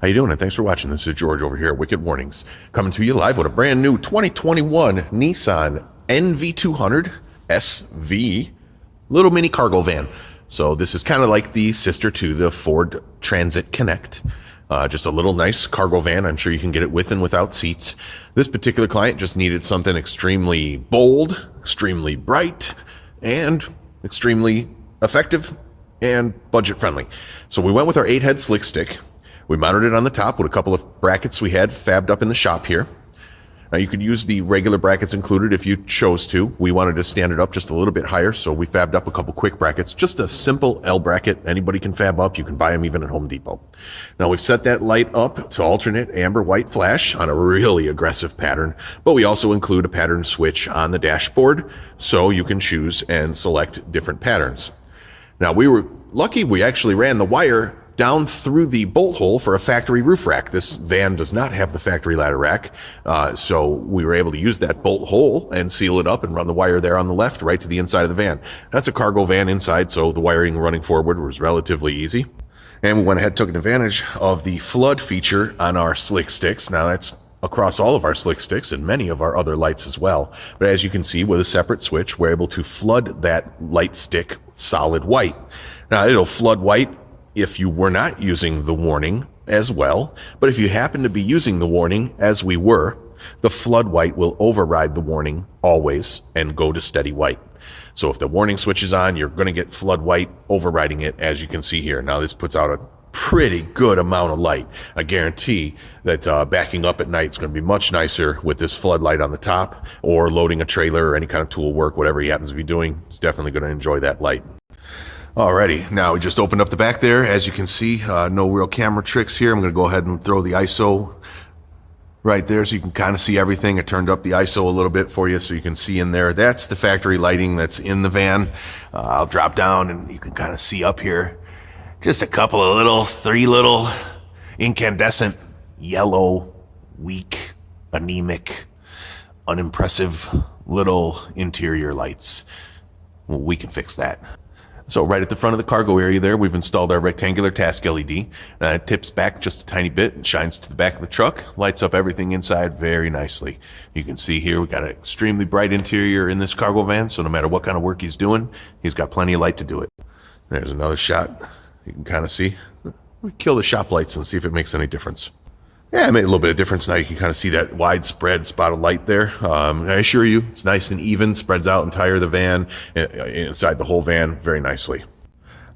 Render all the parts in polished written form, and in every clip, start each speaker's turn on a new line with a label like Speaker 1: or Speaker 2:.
Speaker 1: How you doing? And thanks for watching. This is George over here at Wicked Warnings, coming to you live with a brand new 2021 Nissan NV200 SV little mini cargo van. So this is kind of like the sister to the Ford Transit Connect. Just a little nice cargo van. I'm sure you can get it with and without seats. This particular client just needed something extremely bold, extremely bright, and extremely effective and budget friendly. So we went with our 8-head slick stick. We mounted it on the top with a couple of brackets we had fabbed up in the shop here. Now you could use the regular brackets included if you chose to. We wanted to stand it up just a little bit higher, so we fabbed up a couple quick brackets. Just a simple L bracket. Anybody can fab up. You can buy them even at Home Depot. Now we've set that light up to alternate amber white flash on a really aggressive pattern, but we also include a pattern switch on the dashboard so you can choose and select different patterns. Now we were lucky we actually ran the wire down through the bolt hole for a factory roof rack. This van does not have the factory ladder rack, so we were able to use that bolt hole and seal it up and run the wire there on the left right to the inside of the van. That's a cargo van inside, so the wiring running forward was relatively easy. And we went ahead and took advantage of the flood feature on our slick sticks. Now that's across all of our slick sticks and many of our other lights as well. But as you can see, with a separate switch, we're able to flood that light stick solid white. Now it'll flood white if you were not using the warning as well, but if you happen to be using the warning as we were, the flood white will override the warning always and go to steady white. So if the warning switch is on, you're going to get flood white overriding it, as you can see here. Now this puts out a pretty good amount of light. I guarantee that backing up at night is going to be much nicer with this floodlight on the top, or loading a trailer or any kind of tool work, whatever he happens to be doing. It's definitely going to enjoy that light. Alrighty, now we just opened up the back there. As you can see, no real camera tricks here. I'm going to go ahead and throw the ISO right there so you can kind of see everything. I turned up the ISO a little bit for you so you can see in there. That's the factory lighting that's in the van. I'll drop down and you can kind of see up here just a couple of three little incandescent, yellow, weak, anemic, unimpressive little interior lights. Well, we can fix that. So right at the front of the cargo area there, we've installed our rectangular task LED. It tips back just a tiny bit and shines to the back of the truck, lights up everything inside very nicely. You can see here we've got an extremely bright interior in this cargo van, so no matter what kind of work he's doing, he's got plenty of light to do it. There's another shot. You can kind of see. We kill the shop lights and see if it makes any difference. Yeah, it made a little bit of difference. Now you can kind of see that widespread spot of light there. I assure you, it's nice and even, spreads out entire the van, inside the whole van very nicely.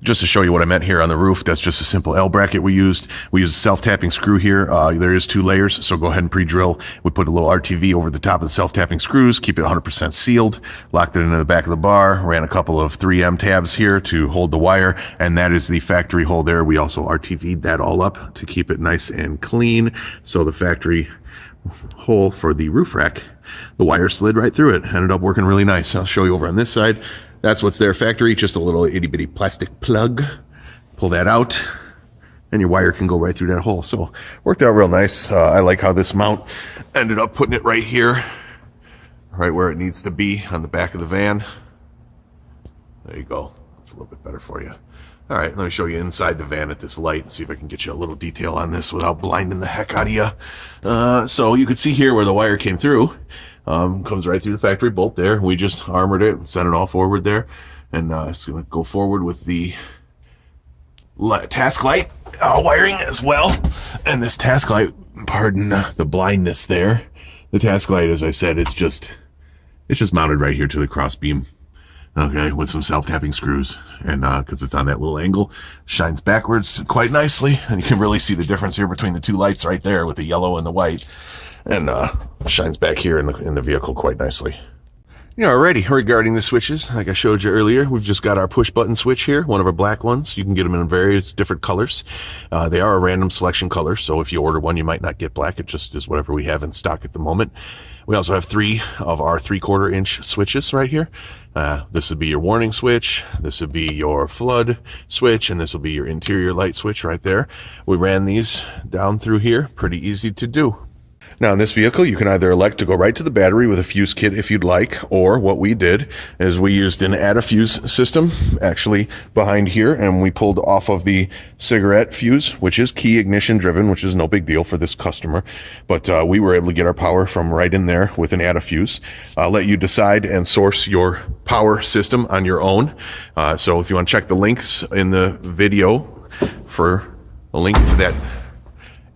Speaker 1: Just to show you what I meant here on the roof, that's just a simple L bracket we used. We used a self-tapping screw here. There is 2 layers, so go ahead and pre-drill. We put a little RTV over the top of the self-tapping screws, keep it 100% sealed, locked it into the back of the bar, ran a couple of 3M tabs here to hold the wire, and that is the factory hole there. We also RTV'd that all up to keep it nice and clean. So the factory hole for the roof rack, the wire slid right through it. Ended up working really nice. I'll show you over on this side. That's what's there factory, just a little itty bitty plastic plug. Pull that out and your wire can go right through that hole. So worked out real nice. I like how this mount ended up putting it right here, right where it needs to be on the back of the van. There you go. That's a little bit better for you. All right, let me show you inside the van at this light and see if I can get you a little detail on this without blinding the heck out of you. So you can see here where the wire came through. Comes right through the factory bolt there. We just armored it and sent it all forward there. And it's going to go forward with the task light wiring as well. And this task light, pardon the blindness there. The task light, as I said, it's just mounted right here to the cross beam. Okay, with some self-tapping screws. And because it's on that little angle, shines backwards quite nicely. And you can really see the difference here between the 2 lights right there with the yellow and the white. And shines back here in the vehicle quite nicely. Alrighty, regarding the switches, like I showed you earlier, we've just got our push button switch here, one of our black ones. You can get them in various different colors. They are a random selection color, so if you order one, you might not get black. It just is whatever we have in stock at the moment. We also have 3 of our 3/4 inch switches right here. This would be your warning switch, this would be your flood switch, and this will be your interior light switch right there. We ran these down through here, pretty easy to do. Now in this vehicle, you can either elect to go right to the battery with a fuse kit if you'd like, or what we did is we used an add-a-fuse system actually behind here, and we pulled off of the cigarette fuse, which is key ignition driven, which is no big deal for this customer. But we were able to get our power from right in there with an add-a-fuse. I'll let you decide and source your power system on your own. So if you want to check the links in the video for a link to that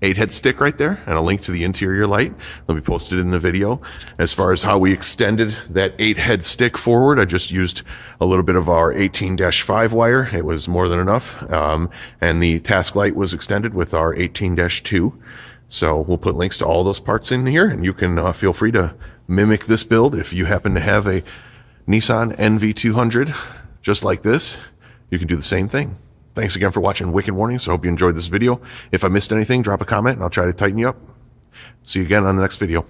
Speaker 1: 8-head stick right there and a link to the interior light, they'll be posted in the video. As far as how we extended that 8-head stick forward, I just used a little bit of our 18-5 wire. It was more than enough. And the task light was extended with our 18-2. So we'll put links to all those parts in here, and you can feel free to mimic this build. If you happen to have a Nissan NV200 just like this, you can do the same thing. Thanks again for watching Wicked Warnings. I hope you enjoyed this video. If I missed anything, drop a comment and I'll try to tighten you up. See you again on the next video.